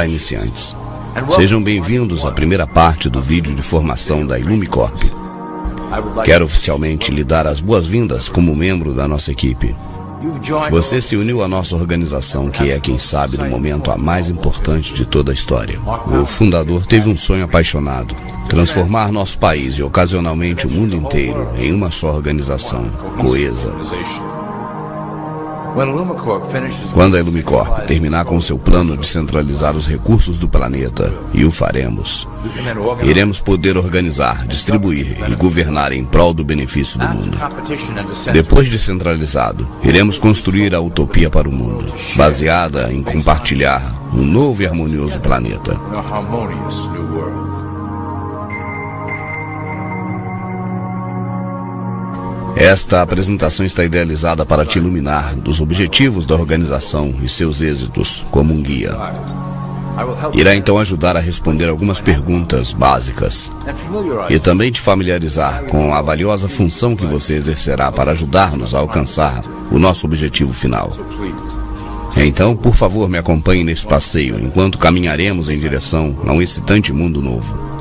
para iniciantes. Sejam bem-vindos à primeira parte do vídeo de formação da Ilumicorp. Quero oficialmente lhe dar as boas-vindas como membro da nossa equipe. Você se uniu à nossa organização, que é, quem sabe, no momento a mais importante de toda a história. O fundador teve um sonho apaixonado: transformar nosso país e ocasionalmente o mundo inteiro em uma só organização, coesa. Quando a Ilumicorp terminar com seu plano de centralizar os recursos do planeta, e o faremos, iremos poder organizar, distribuir e governar em prol do benefício do mundo. Depois de centralizado, iremos construir a utopia para o mundo, baseada em compartilhar um novo e harmonioso planeta. Esta apresentação está idealizada para te iluminar dos objetivos da organização e seus êxitos como um guia. Irá então ajudar a responder algumas perguntas básicas e também te familiarizar com a valiosa função que você exercerá para ajudar-nos a alcançar o nosso objetivo final. Então, por favor, me acompanhe nesse passeio enquanto caminharemos em direção a um excitante mundo novo.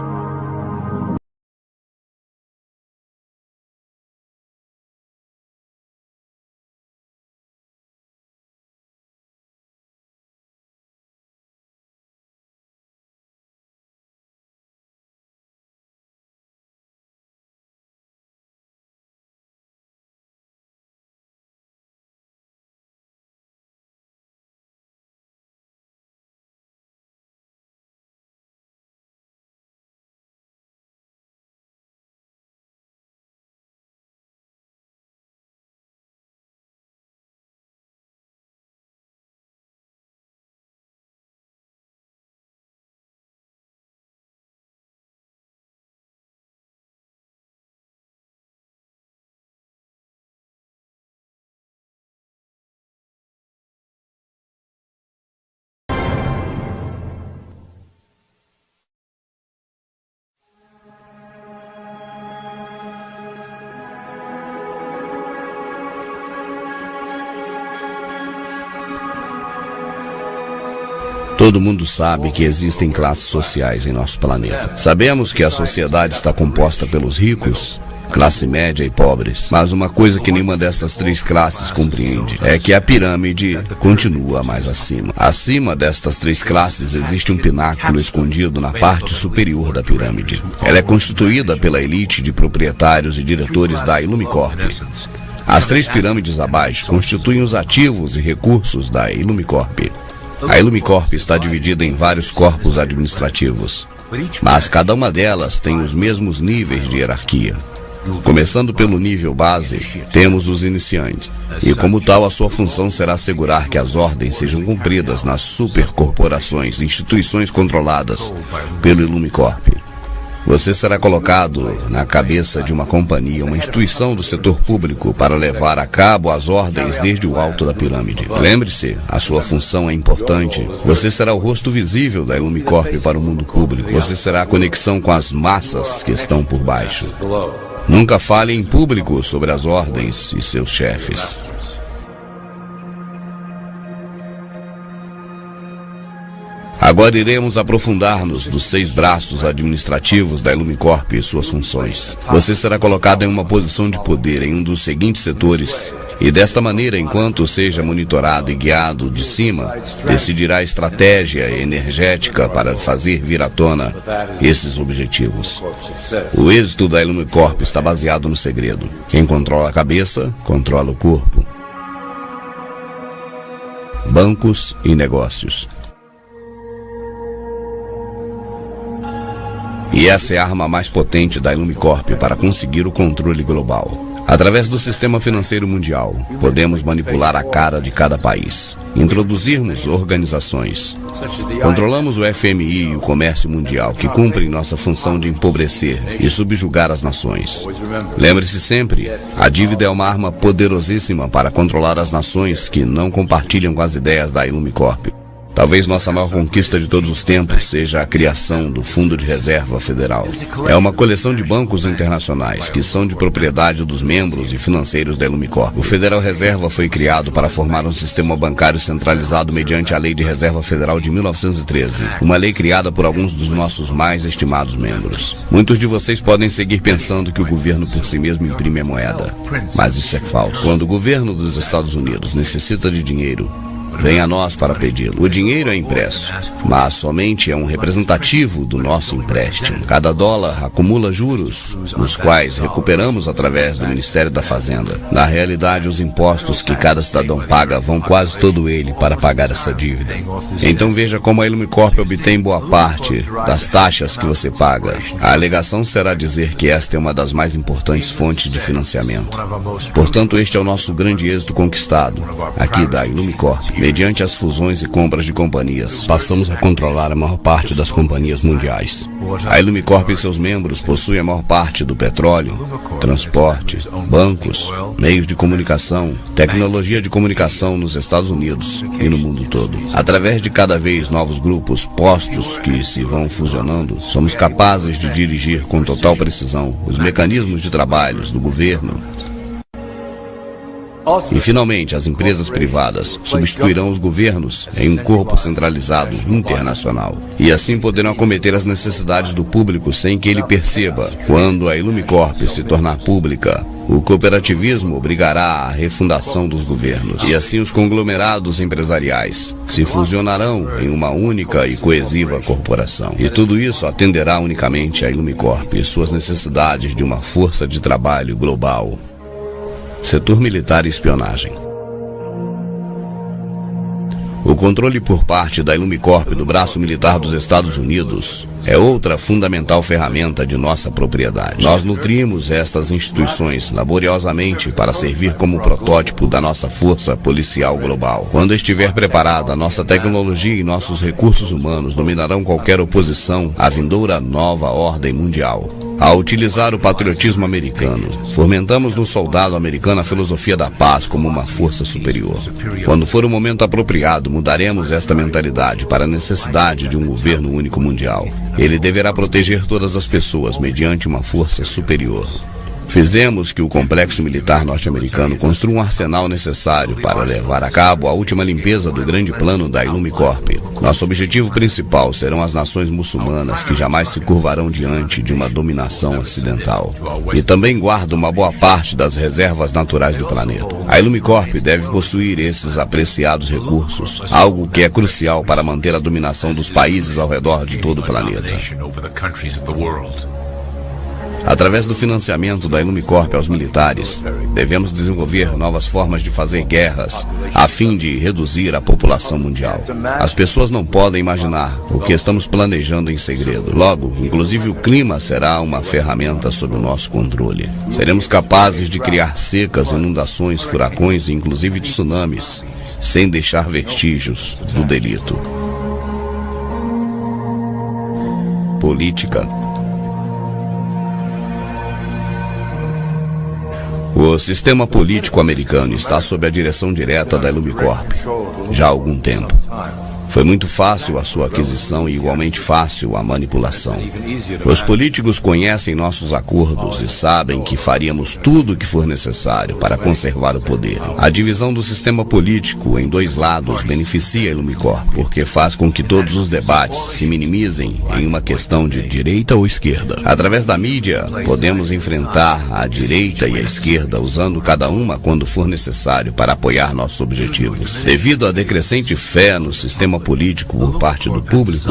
Todo mundo sabe que existem classes sociais em nosso planeta. Sabemos que a sociedade está composta pelos ricos, classe média e pobres. Mas uma coisa que nenhuma dessas três classes compreende é que a pirâmide continua mais acima. Acima destas três classes existe um pináculo escondido na parte superior da pirâmide. Ela é constituída pela elite de proprietários e diretores da Ilumicorp. As três pirâmides abaixo constituem os ativos e recursos da Ilumicorp. A Ilumicorp está dividida em vários corpos administrativos, mas cada uma delas tem os mesmos níveis de hierarquia. Começando pelo nível base, temos os iniciantes, e como tal a sua função será assegurar que as ordens sejam cumpridas nas supercorporações e instituições controladas pelo Ilumicorp. Você será colocado na cabeça de uma companhia, uma instituição do setor público, para levar a cabo as ordens desde o alto da pirâmide. Lembre-se, a sua função é importante. Você será o rosto visível da Ilumicorp para o mundo público. Você será a conexão com as massas que estão por baixo. Nunca fale em público sobre as ordens e seus chefes. Agora iremos aprofundar-nos dos 6 braços administrativos da Ilumicorp e suas funções. Você será colocado em uma posição de poder em um dos seguintes setores, e desta maneira, enquanto seja monitorado e guiado de cima, decidirá a estratégia energética para fazer vir à tona esses objetivos. O êxito da Ilumicorp está baseado no segredo. Quem controla a cabeça, controla o corpo. Bancos e negócios. E essa é a arma mais potente da Ilumicorp para conseguir o controle global. Através do sistema financeiro mundial, podemos manipular a cara de cada país, introduzirmos organizações. Controlamos o FMI e o comércio mundial, que cumprem nossa função de empobrecer e subjugar as nações. Lembre-se sempre, a dívida é uma arma poderosíssima para controlar as nações que não compartilham com as ideias da Ilumicorp. Talvez nossa maior conquista de todos os tempos seja a criação do Fundo de Reserva Federal. É uma coleção de bancos internacionais que são de propriedade dos membros e financeiros da Ilumicorp. O Federal Reserva foi criado para formar um sistema bancário centralizado mediante a Lei de Reserva Federal de 1913, uma lei criada por alguns dos nossos mais estimados membros. Muitos de vocês podem seguir pensando que o governo por si mesmo imprime a moeda, mas isso é falso. Quando o governo dos Estados Unidos necessita de dinheiro, vem a nós para pedi-lo. O dinheiro é impresso, mas somente é um representativo do nosso empréstimo. Cada dólar acumula juros, os quais recuperamos através do Ministério da Fazenda. Na realidade, os impostos que cada cidadão paga vão quase todo ele para pagar essa dívida. Então veja como a Ilumicorp obtém boa parte das taxas que você paga. A alegação será dizer que esta é uma das mais importantes fontes de financiamento. Portanto, este é o nosso grande êxito conquistado, aqui da Ilumicorp. Mediante as fusões e compras de companhias, passamos a controlar a maior parte das companhias mundiais. A Ilumicorp e seus membros possuem a maior parte do petróleo, transporte, bancos, meios de comunicação, tecnologia de comunicação nos Estados Unidos e no mundo todo. Através de cada vez novos grupos, postos que se vão fusionando, somos capazes de dirigir com total precisão os mecanismos de trabalho do governo. E, finalmente, as empresas privadas substituirão os governos em um corpo centralizado internacional. E assim poderão acometer as necessidades do público sem que ele perceba. Quando a Ilumicorp se tornar pública, o cooperativismo obrigará à refundação dos governos. E assim os conglomerados empresariais se fusionarão em uma única e coesiva corporação. E tudo isso atenderá unicamente à Ilumicorp e suas necessidades de uma força de trabalho global. Setor militar e espionagem. O controle por parte da Ilumicorp do braço militar dos Estados Unidos é outra fundamental ferramenta de nossa propriedade. Nós nutrimos estas instituições laboriosamente para servir como protótipo da nossa força policial global. Quando estiver preparada, nossa tecnologia e nossos recursos humanos dominarão qualquer oposição à vindoura nova ordem mundial. Ao utilizar o patriotismo americano, fomentamos no soldado americano a filosofia da paz como uma força superior. Quando for o momento apropriado, mudaremos esta mentalidade para a necessidade de um governo único mundial. Ele deverá proteger todas as pessoas mediante uma força superior. Fizemos que o complexo militar norte-americano construa um arsenal necessário para levar a cabo a última limpeza do grande plano da Ilumicorp. Nosso objetivo principal serão as nações muçulmanas que jamais se curvarão diante de uma dominação ocidental. E também guarda uma boa parte das reservas naturais do planeta. A Ilumicorp deve possuir esses apreciados recursos, algo que é crucial para manter a dominação dos países ao redor de todo o planeta. Através do financiamento da Ilumicorp aos militares, devemos desenvolver novas formas de fazer guerras, a fim de reduzir a população mundial. As pessoas não podem imaginar o que estamos planejando em segredo. Logo, inclusive o clima será uma ferramenta sob o nosso controle. Seremos capazes de criar secas, inundações, furacões e inclusive tsunamis, sem deixar vestígios do delito. Política. O sistema político americano está sob a direção direta da Ilumicorp já há algum tempo. Foi muito fácil a sua aquisição e igualmente fácil a manipulação. Os políticos conhecem nossos acordos e sabem que faríamos tudo o que for necessário para conservar o poder. A divisão do sistema político em dois lados beneficia a Ilumicorp, porque faz com que todos os debates se minimizem em uma questão de direita ou esquerda. Através da mídia, podemos enfrentar a direita e a esquerda, usando cada uma quando for necessário para apoiar nossos objetivos. Devido à decrescente fé no sistema político por parte do público,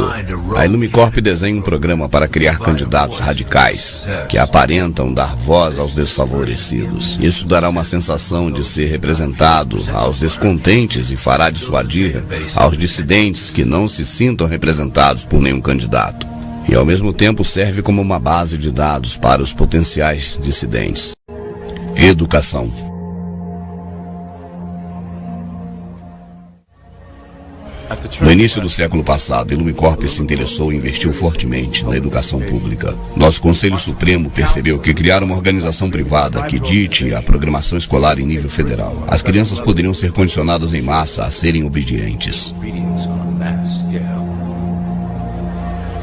a Ilumicorp desenha um programa para criar candidatos radicais que aparentam dar voz aos desfavorecidos. Isso dará uma sensação de ser representado aos descontentes e fará dissuadir aos dissidentes que não se sintam representados por nenhum candidato. E ao mesmo tempo serve como uma base de dados para os potenciais dissidentes. Educação. No início do século passado, a Ilumicorp se interessou e investiu fortemente na educação pública. Nosso Conselho Supremo percebeu que criar uma organização privada que dite a programação escolar em nível federal, as crianças poderiam ser condicionadas em massa a serem obedientes.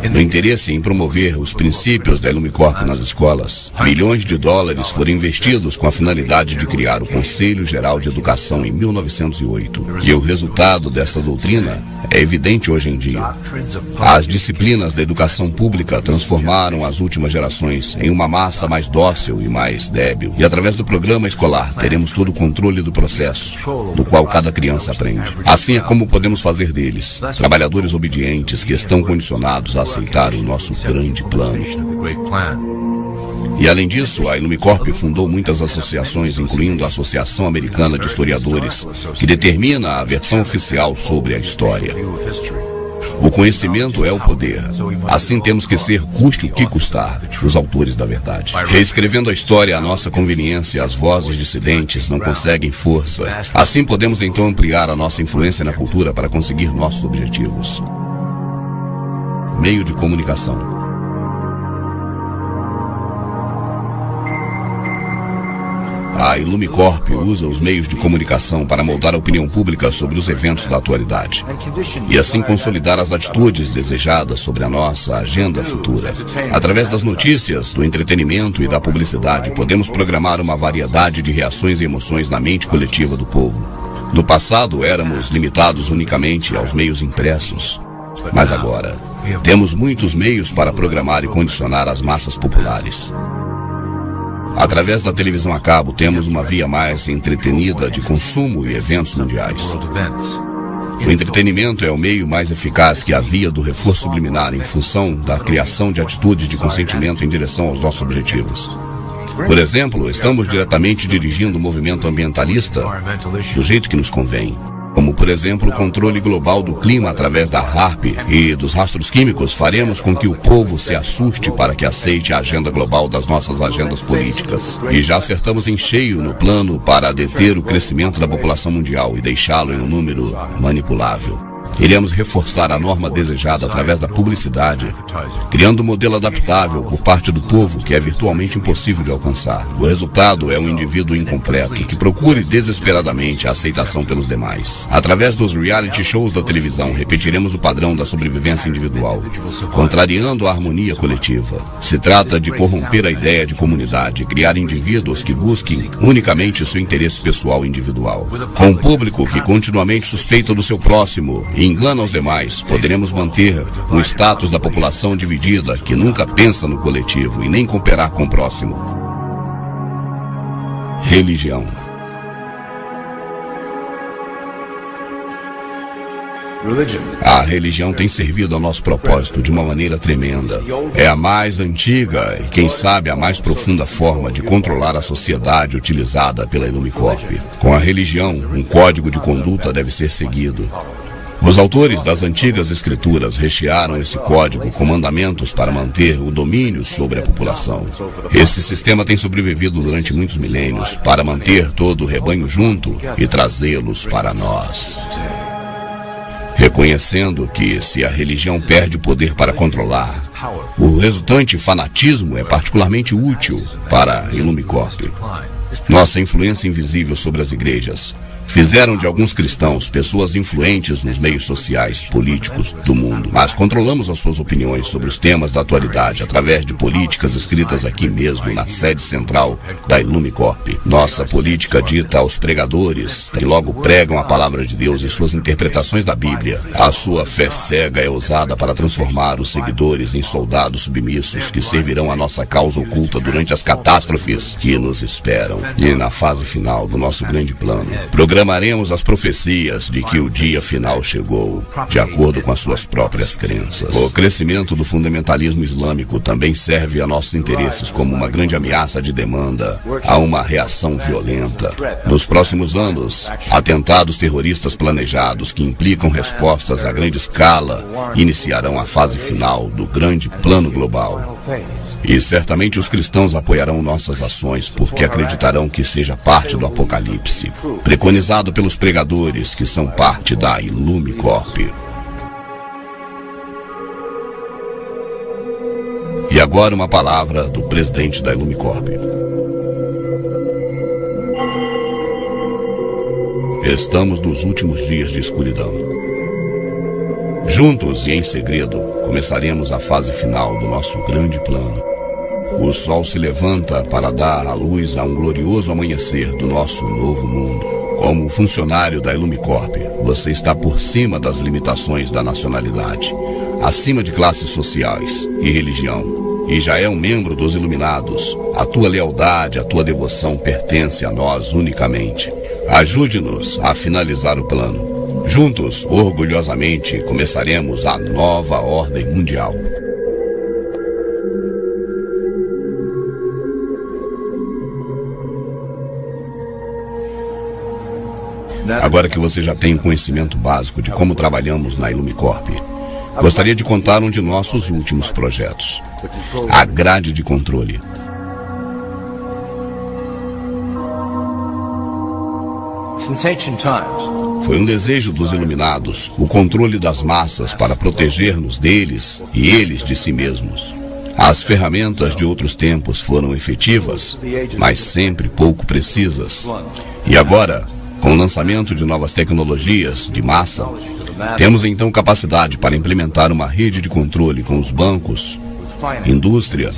No interesse em promover os princípios da Ilumicorp nas escolas, milhões de dólares foram investidos com a finalidade de criar o Conselho Geral de Educação em 1908. E o resultado desta doutrina é evidente hoje em dia. As disciplinas da educação pública transformaram as últimas gerações em uma massa mais dócil e mais débil. E através do programa escolar teremos todo o controle do processo, do qual cada criança aprende. Assim é como podemos fazer deles trabalhadores obedientes que estão condicionados a aceitar o nosso grande plano. E além disso, a Ilumicorp fundou muitas associações, incluindo a Associação Americana de Historiadores, que determina a versão oficial sobre a história. O conhecimento é o poder. Assim temos que ser, custe o que custar, os autores da verdade. Reescrevendo a história à nossa conveniência, as vozes dissidentes não conseguem força. Assim podemos então ampliar a nossa influência na cultura para conseguir nossos objetivos. Meio de comunicação. A Ilumicorp usa os meios de comunicação para moldar a opinião pública sobre os eventos da atualidade e assim consolidar as atitudes desejadas sobre a nossa agenda futura. Através das notícias, do entretenimento e da publicidade, podemos programar uma variedade de reações e emoções na mente coletiva do povo. No passado, éramos limitados unicamente aos meios impressos, mas agora temos muitos meios para programar e condicionar as massas populares. Através da televisão a cabo, temos uma via mais entretenida de consumo e eventos mundiais. O entretenimento é o meio mais eficaz que a via do reforço subliminar em função da criação de atitudes de consentimento em direção aos nossos objetivos. Por exemplo, estamos diretamente dirigindo o movimento ambientalista do jeito que nos convém. Como, por exemplo, o controle global do clima através da HAARP e dos rastros químicos, faremos com que o povo se assuste para que aceite a agenda global das nossas agendas políticas. E já acertamos em cheio no plano para deter o crescimento da população mundial e deixá-lo em um número manipulável. Iremos reforçar a norma desejada através da publicidade, criando um modelo adaptável por parte do povo que é virtualmente impossível de alcançar. O resultado é um indivíduo incompleto que procure desesperadamente a aceitação pelos demais. Através dos reality shows da televisão, repetiremos o padrão da sobrevivência individual, contrariando a harmonia coletiva. Se trata de corromper a ideia de comunidade, criar indivíduos que busquem unicamente seu interesse pessoal individual. Com um público que continuamente suspeita do seu próximo e engana os demais, poderemos manter um status da população dividida que nunca pensa no coletivo e nem cooperar com o próximo. Religião. A religião tem servido ao nosso propósito de uma maneira tremenda. É a mais antiga e, quem sabe, a mais profunda forma de controlar a sociedade utilizada pela Ilumicorp. Com a religião, um código de conduta deve ser seguido. Os autores das antigas escrituras rechearam esse código com mandamentos para manter o domínio sobre a população. Esse sistema tem sobrevivido durante muitos milênios para manter todo o rebanho junto e trazê-los para nós. Reconhecendo que, se a religião perde o poder para controlar, o resultante fanatismo é particularmente útil para a Ilumicorp. Nossa influência invisível sobre as igrejas fizeram de alguns cristãos pessoas influentes nos meios sociais, políticos do mundo. Mas controlamos as suas opiniões sobre os temas da atualidade através de políticas escritas aqui mesmo na sede central da Ilumicorp. Nossa política dita aos pregadores, que logo pregam a palavra de Deus e suas interpretações da Bíblia. A sua fé cega é usada para transformar os seguidores em soldados submissos que servirão a nossa causa oculta durante as catástrofes que nos esperam. E na fase final do nosso grande plano, programaremos as profecias de que o dia final chegou, de acordo com as suas próprias crenças. O crescimento do fundamentalismo islâmico também serve a nossos interesses como uma grande ameaça de demanda a uma reação violenta. Nos próximos anos, atentados terroristas planejados que implicam respostas a grande escala iniciarão a fase final do grande plano global. E certamente os cristãos apoiarão nossas ações porque acreditarão que seja parte do Apocalipse, preconizado pelos pregadores que são parte da Ilumicorp. E agora uma palavra do presidente da Ilumicorp. Estamos nos últimos dias de escuridão. Juntos e em segredo, começaremos a fase final do nosso grande plano. O sol se levanta para dar à luz a um glorioso amanhecer do nosso novo mundo. Como funcionário da Illumicorp, você está por cima das limitações da nacionalidade, acima de classes sociais e religião, e já é um membro dos Iluminados. A tua lealdade, a tua devoção pertence a nós unicamente. Ajude-nos a finalizar o plano. Juntos, orgulhosamente, começaremos a nova ordem mundial. Agora que você já tem um conhecimento básico de como trabalhamos na Illumicorp, gostaria de contar um de nossos últimos projetos, a grade de controle. Foi um desejo dos Iluminados, o controle das massas para proteger-nos deles e eles de si mesmos. As ferramentas de outros tempos foram efetivas, mas sempre pouco precisas. E agora, com o lançamento de novas tecnologias de massa, temos então capacidade para implementar uma rede de controle com os bancos, indústria,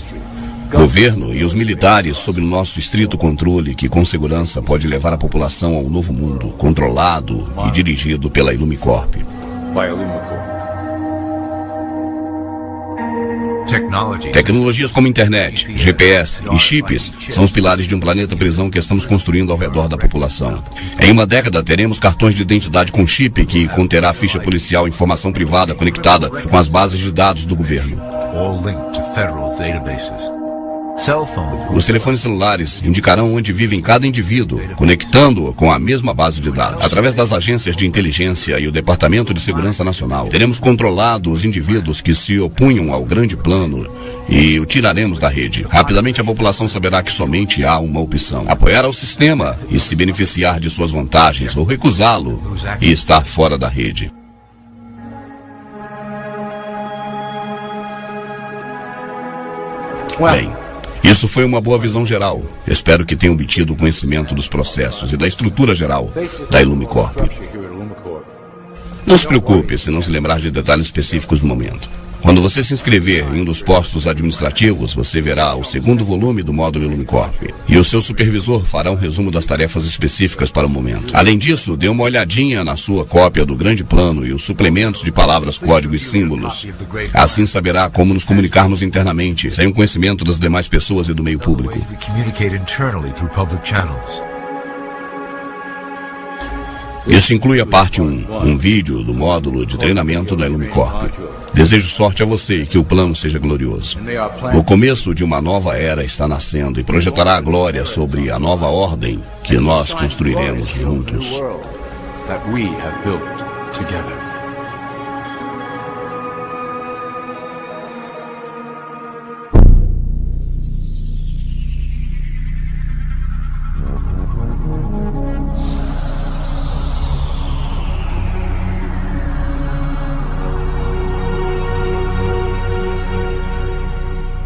governo e os militares sob o nosso estrito controle, que com segurança pode levar a população a um novo mundo, controlado e dirigido pela Illumicorp. Tecnologias como internet, GPS e chips são os pilares de um planeta prisão que estamos construindo ao redor da população. Em uma década teremos cartões de identidade com chip que conterá ficha policial e informação privada conectada com as bases de dados do governo. Os telefones celulares indicarão onde vive cada indivíduo, conectando-o com a mesma base de dados. Através das agências de inteligência e o Departamento de Segurança Nacional, teremos controlado os indivíduos que se opunham ao grande plano e o tiraremos da rede. Rapidamente a população saberá que somente há uma opção: apoiar ao sistema e se beneficiar de suas vantagens, ou recusá-lo e estar fora da rede. Bem, isso foi uma boa visão geral. Espero que tenham obtido o conhecimento dos processos e da estrutura geral da Illumicorp. Não se preocupe se não se lembrar de detalhes específicos no momento. Quando você se inscrever em um dos postos administrativos, você verá o segundo volume do módulo Illumicorp, e o seu supervisor fará um resumo das tarefas específicas para o momento. Além disso, dê uma olhadinha na sua cópia do grande plano e os suplementos de palavras, código e símbolos. Assim saberá como nos comunicarmos internamente, sem o conhecimento das demais pessoas e do meio público. Isso inclui a parte 1, um vídeo do módulo de treinamento da Illumicorp. Desejo sorte a você e que o plano seja glorioso. O começo de uma nova era está nascendo e projetará a glória sobre a nova ordem que nós construiremos juntos.